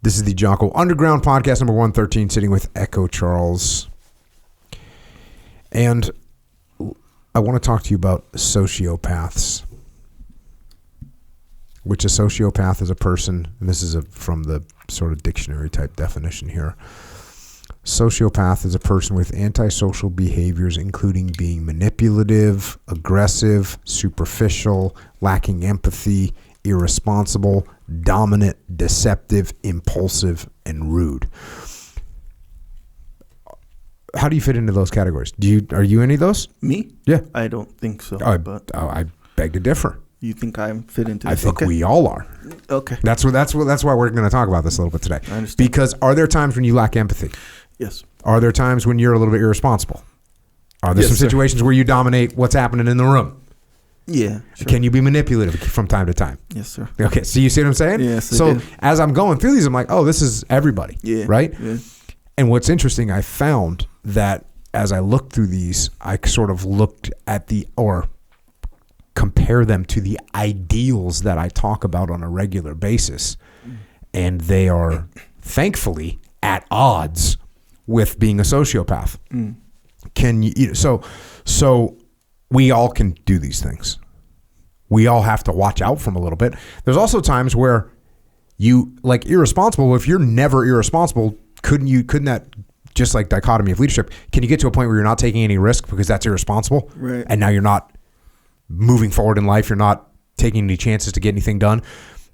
This is the Jocko Underground podcast number 113, sitting with Echo Charles. And I want to talk to you about sociopaths. Which a sociopath is a person, and this is from the sort of dictionary type definition here. Sociopath is a person with antisocial behaviors, including being manipulative, aggressive, superficial, lacking empathy, irresponsible, dominant, deceptive, impulsive, and rude. How do you fit into those categories? Are you any of those? Me? Yeah. I don't think so. I beg to differ. You think I'm fit into this? I think we all are. Okay. That's why we're going to talk about this a little bit today. I understand. Because are there times when you lack empathy? Yes. Are there times when you're a little bit irresponsible? Are there some situations where you dominate what's happening in the room? Yeah. Sure. Can you be manipulative from time to time? Yes, sir. Okay. So you see what I'm saying? Yes. So as I'm going through these, I'm like, oh, this is everybody. Yeah. Right? Yeah. And what's interesting, I found that as I looked through these, I sort of looked at compare them to the ideals that I talk about on a regular basis. And they are thankfully at odds with being a sociopath. Can you, so we all can do these things. We all have to watch out from a little bit. There's also times where you, like, irresponsible. If you're never irresponsible, couldn't that, just like dichotomy of leadership, can you get to a point where you're not taking any risk because that's irresponsible? Right. And now you're not moving forward in life. You're not taking any chances to get anything done.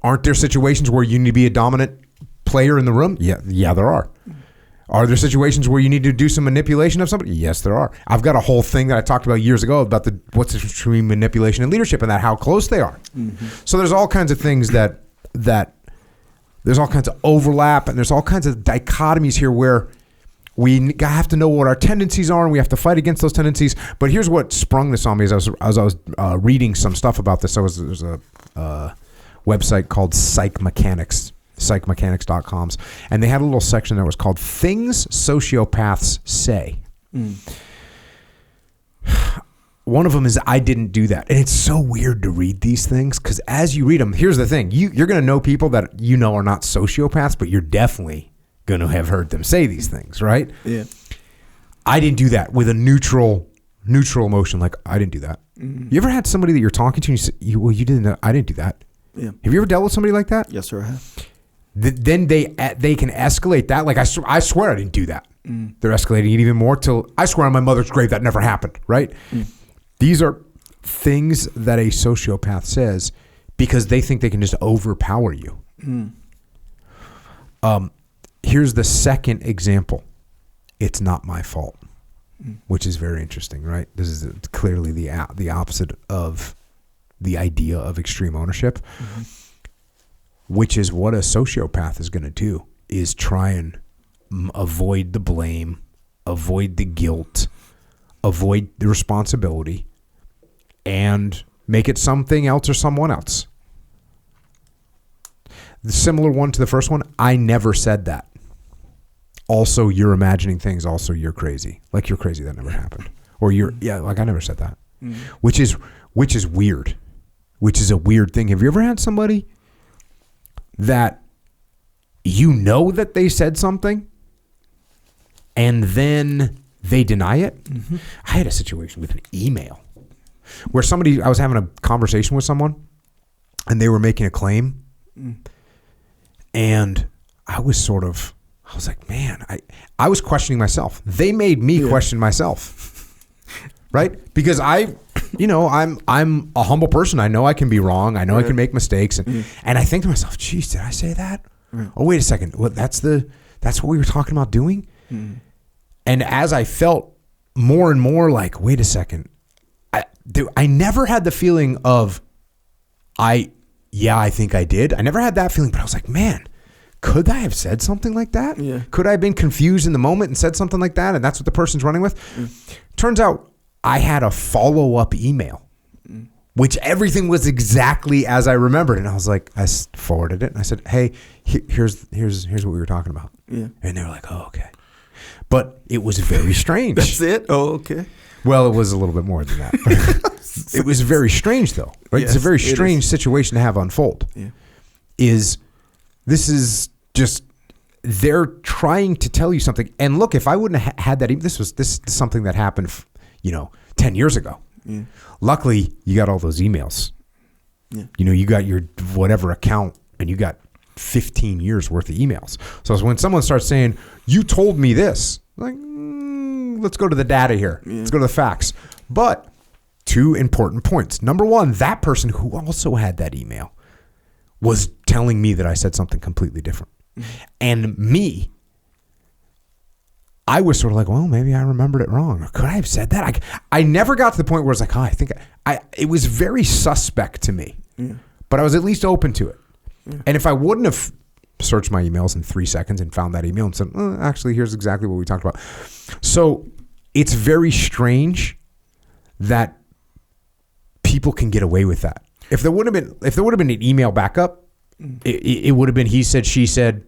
Aren't there situations where you need to be a dominant player in the room? Yeah, there are. Are there situations where you need to do some manipulation of somebody? Yes, there are. I've got a whole thing that I talked about years ago about what's the difference between manipulation and leadership, and how close they are. Mm-hmm. So there's all kinds of things that there's all kinds of overlap, and there's all kinds of dichotomies here where we have to know what our tendencies are, and we have to fight against those tendencies. But here's what sprung this on me as I was reading some stuff about this. There's a website called psychmechanics.com, and they had a little section that was called Things Sociopaths Say. One of them is, I didn't do that. And it's so weird to read these things because as you read them, here's the thing. You're going to know people that you know are not sociopaths, but you're definitely going to have heard them say these things, right? Yeah. I didn't do that with a neutral emotion, like, I didn't do that. Mm-hmm. You ever had somebody that you're talking to and you say, well, you didn't know, I didn't do that. Yeah. Have you ever dealt with somebody like that? Yes, sir, I have. Then they can escalate that. Like, I swear I didn't do that. They're escalating it even more till, I swear on my mother's grave that never happened, right? These are things that a sociopath says because they think they can just overpower you. Here's the second example. It's not my fault, which is very interesting, right? This is clearly the opposite of the idea of extreme ownership, which is what a sociopath is going to do, is try and avoid the blame, avoid the guilt, avoid the responsibility, and make it something else or someone else. The similar one to the first one, I never said that. Also, you're imagining things. Also, you're crazy. Like, you're crazy. That never happened. Or like, I never said that. Which is weird. Which is a weird thing. Have you ever had somebody that you know that they said something and then they deny it? I had a situation with an email where I was having a conversation with someone and they were making a claim. And I was like, man, I was questioning myself. They made me question myself, right? Because I'm a humble person. I know I can be wrong. I know I can make mistakes. And I think to myself, geez, did I say that? Oh, wait a second. What, that's what we were talking about doing? And as I felt more and more like, wait a second, I never had the feeling of, I think I did. I never had that feeling, but I was like, man, could I have said something like that? Yeah. Could I have been confused in the moment and said something like that? And that's what the person's running with. Turns out I had a follow-up email, which everything was exactly as I remembered. And I was like, I forwarded it and I said, hey, here's what we were talking about. Yeah. And they were like, oh, okay. But it was very strange. That's it? Oh, okay. Well, it was a little bit more than that. It was very strange, though. Right? Yes, it's a very strange situation to have unfold. Yeah. This is just they're trying to tell you something. And look, if I wouldn't have had that, this is something that happened, 10 years ago. Yeah. Luckily, you got all those emails. Yeah. You got your whatever account, and you got 15 years worth of emails. So when someone starts saying, "You told me this," like, let's go to the data here. Yeah. Let's go to the facts. But 2 important points. Number 1, that person who also had that email was telling me that I said something completely different. And me, I was sort of like, well, maybe I remembered it wrong. Or could I have said that? I never got to the point where it's like, I think it was very suspect to me. Yeah. But I was at least open to it. Yeah. And if I wouldn't have searched my emails in 3 seconds and found that email and said, actually, here's exactly what we talked about. So it's very strange that people can get away with that. If there would have been an email backup, it would have been he said, she said,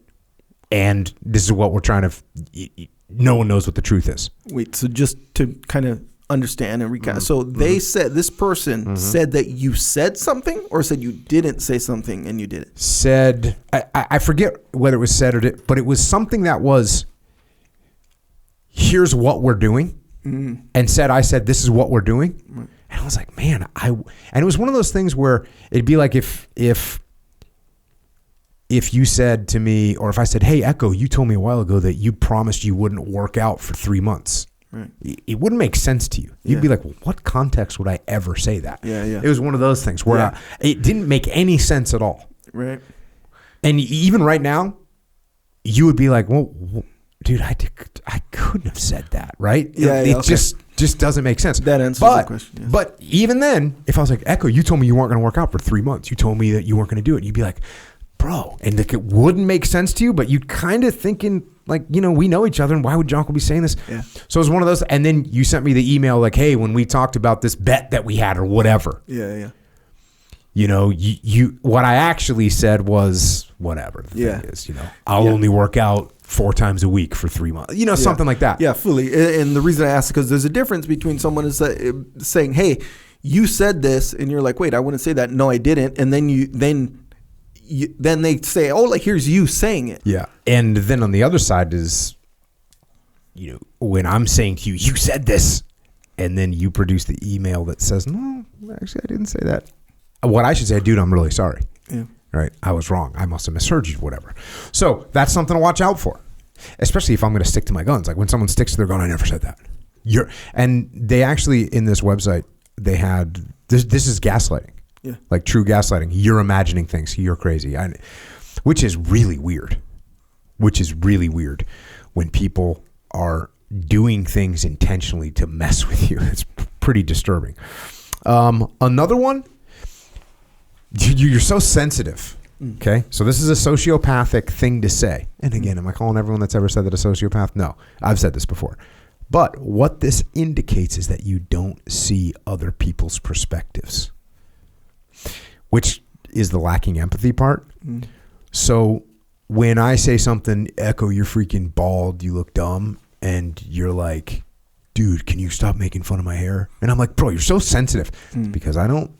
and this is what we're trying to. No one knows what the truth is. Wait, so just to kind of understand and recap. So they said, this person said that you said something, or said you didn't say something and you did it? Said, I forget whether it was said or did, but it was something that was, here's what we're doing, and said, I said, this is what we're doing. And I was like, man, and it was one of those things where it'd be like if you said to me, or if I said, hey, Echo, you told me a while ago that you promised you wouldn't work out for 3 months. Right. It wouldn't make sense to you. You'd be like, well, what context would I ever say that? Yeah. It was one of those things where it didn't make any sense at all. Right. And even right now, you would be like, well, dude, I couldn't have said that, right? It just doesn't make sense. That answers the question. Yes. But even then, if I was like, Echo, you told me you weren't going to work out for 3 months. You told me that you weren't going to do it. You'd be like, bro, and like it wouldn't make sense to you, but you'd kind of thinking like, we know each other, and why would Jocko be saying this? Yeah. So it was one of those, and then you sent me the email like, hey, when we talked about this bet that we had or whatever. Yeah. You what I actually said was whatever the thing is, I'll only work out 4 times a week for 3 months, something like that. Yeah, fully. And the reason I asked is because there's a difference between someone is saying, hey, you said this, and you're like, wait, I wouldn't say that. No, I didn't. And then they say, oh, like, here's you saying it. Yeah. And then on the other side is, when I'm saying to you, you said this, and then you produce the email that says, no, actually, I didn't say that. What I should say, dude, I'm really sorry. Yeah. Right? I was wrong. I must have misheard you, whatever. So that's something to watch out for, especially if I'm going to stick to my guns. Like when someone sticks to their gun, I never said that. And they actually, in this website, they had, this is gaslighting. Yeah. Like true gaslighting. You're imagining things. You're crazy. Which is really weird. When people are doing things intentionally to mess with you. It's pretty disturbing. Another one, you're so sensitive. Okay. So this is a sociopathic thing to say. And again, am I calling everyone that's ever said that a sociopath? No, I've said this before. But what this indicates is that you don't see other people's perspectives, which is the lacking empathy part. So when I say something, Echo, you're freaking bald, you look dumb, and you're like, dude, can you stop making fun of my hair? And I'm like, bro, you're so sensitive. Because I don't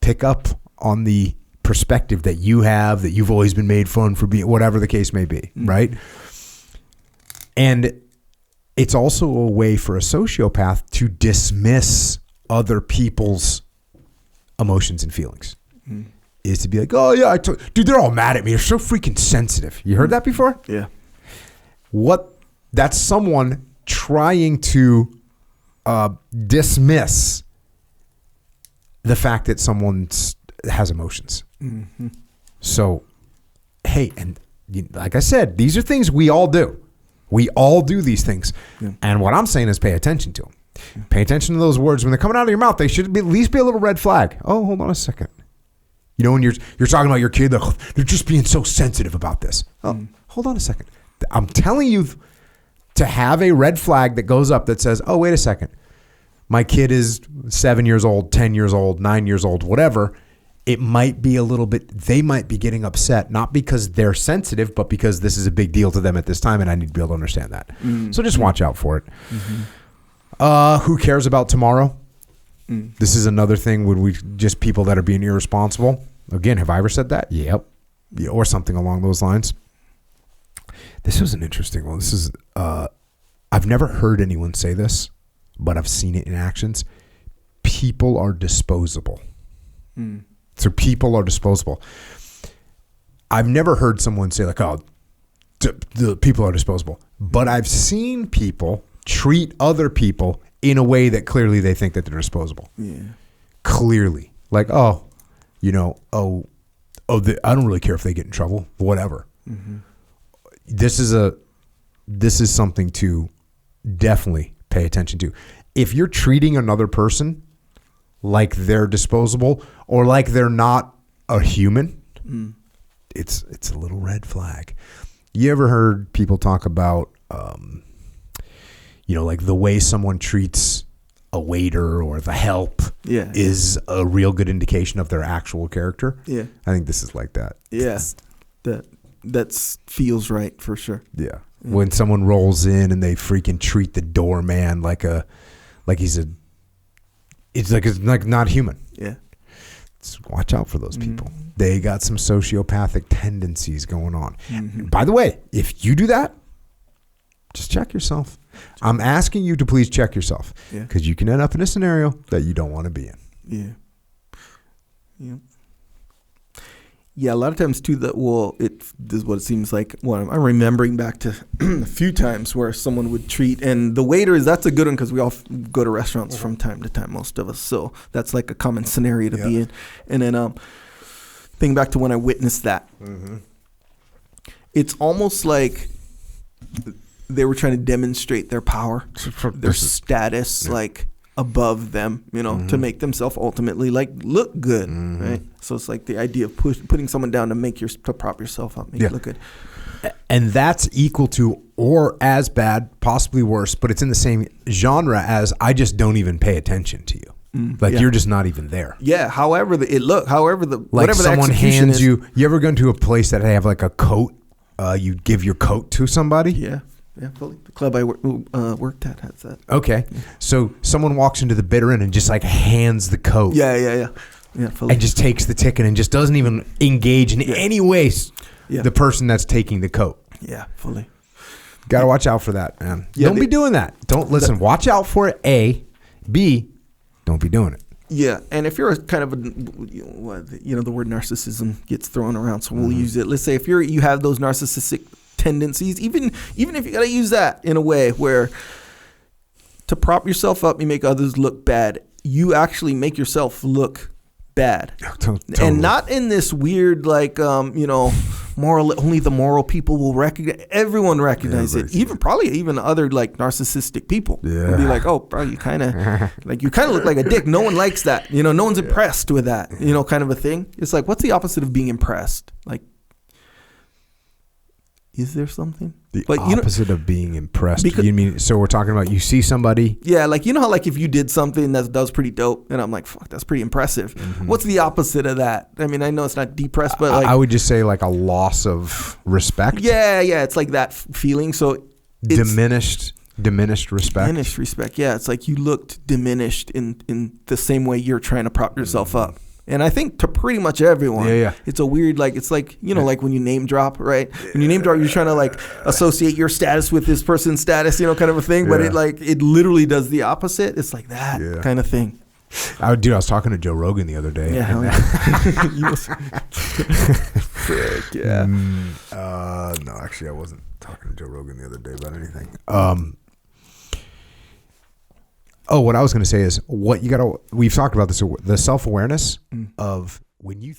pick up on the perspective that you have, that you've always been made fun for being, whatever the case may be, right? And it's also a way for a sociopath to dismiss other people's emotions and feelings. Is to be like, oh yeah, dude, they're all mad at me. They're so freaking sensitive. You heard that before? Yeah. That's someone trying to dismiss the fact that someone has emotions. So, hey, and like I said, these are things we all do. We all do these things. Yeah. And what I'm saying is pay attention to them. Yeah. Pay attention to those words. When they're coming out of your mouth, they should at least be a little red flag. Oh, hold on a second. When you're talking about your kid, they're just being so sensitive about this. Oh, hold on a second. I'm telling you to have a red flag that goes up that says, oh, wait a second. My kid is 7 years old, 10 years old, 9 years old, whatever. It might be a little bit, they might be getting upset, not because they're sensitive, but because this is a big deal to them at this time, and I need to be able to understand that. So just watch out for it. Who cares about tomorrow? This is another thing when we just people that are being irresponsible. Again, have I ever said that? Yep. Or something along those lines. This was an interesting one. This is I've never heard anyone say this, but I've seen it in actions. People are disposable. So people are disposable. I've never heard someone say like, "Oh, the people are disposable," but I've seen people treat other people in a way that clearly they think that they're disposable. Yeah. Clearly, like, I don't really care if they get in trouble. Whatever. Mm-hmm. This is something to definitely pay attention to. If you're treating another person like they're disposable or like they're not a human, it's a little red flag. You ever heard people talk about, like the way someone treats a waiter or the help is a real good indication of their actual character? Yeah. I think this is like that. Yeah. That feels right for sure. Yeah. When someone rolls in and they freaking treat the doorman like he's not human. Yeah. So watch out for those people. They got some sociopathic tendencies going on. By the way, if you do that, just check yourself. I'm asking you to please check yourself because you can end up in a scenario that you don't want to be in. Yeah. Yeah. Yeah, a lot of times too. This is what it seems like. Well, I'm remembering back to a few times where someone would treat, and the waiter that's a good one because we all go to restaurants from time to time, most of us. So that's like a common scenario to be in. And then thinking back to when I witnessed that, it's almost like they were trying to demonstrate their power, their status, like above them, to make themselves ultimately like look good, right? So it's like the idea of putting someone down to prop yourself up, make it look good. And that's equal to or as bad, possibly worse, but it's in the same genre as I just don't even pay attention to you. You're just not even there. Yeah. However whatever someone the hands is. you ever gone to a place that they have like a coat? You give your coat to somebody? Yeah. Yeah, fully. The club I worked at has that. Okay. So someone walks into the bitter end and just like hands the coat. Yeah, fully. And just takes the ticket and just doesn't even engage in any way the person that's taking the coat. Yeah, fully. Got to watch out for that, man. Don't be doing that. Don't listen. Watch out for it, A. B, don't be doing it. Yeah, and if you're a kind of the word narcissism gets thrown around, so we'll use it. Let's say if you have those narcissistic tendencies, even if you got to use that in a way where to prop yourself up, you make others look bad. You actually make yourself look bad, totally. And not in this weird moral. Only the moral people will recognize. Everyone recognizes it. Even other like narcissistic people will be like, "Oh, bro, you kind of look like a dick." No one likes that. No one's impressed with that. Kind of a thing. It's like, what's the opposite of being impressed? Like, is there something? The opposite of being impressed. You mean, so we're talking about you see somebody? Yeah, like how like if you did something that was pretty dope, and I'm like, fuck, that's pretty impressive. What's the opposite of that? I mean, I know it's not depressed, but like I would just say like a loss of respect. Yeah, it's like that feeling. So diminished respect. Diminished respect. Yeah, it's like you looked diminished in the same way you're trying to prop yourself up. And I think to pretty much everyone, it's a weird, like, it's like, like when you name drop, right? When you name drop, you're trying to like associate your status with this person's status, kind of a thing. But it literally does the opposite. It's like that kind of thing. I was talking to Joe Rogan the other day. Yeah. Frick, yeah. No, actually I wasn't talking to Joe Rogan the other day about anything. What I was going to say is we've talked about this, the self-awareness of when you...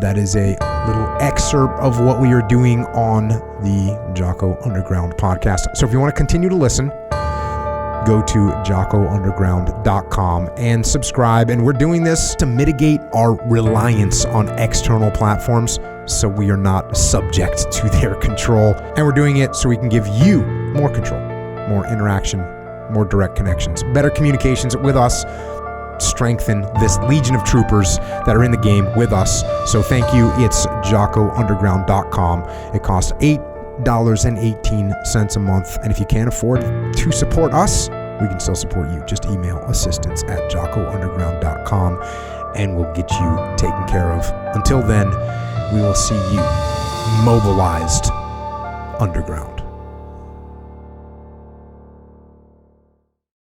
That is a little excerpt of what we are doing on the Jocko Underground podcast. So if you want to continue to listen, go to jockounderground.com and subscribe. And we're doing this to mitigate our reliance on external platforms so we are not subject to their control. And we're doing it so we can give you more control, more interaction, more direct connections, better communications with us, strengthen this legion of troopers that are in the game with us. So thank you. It's jockounderground.com. It costs $8.18 a month. And if you can't afford to support us, we can still support you. Just email assistance@jockounderground.com. and we'll get you taken care of. Until then, we will see you mobilized underground.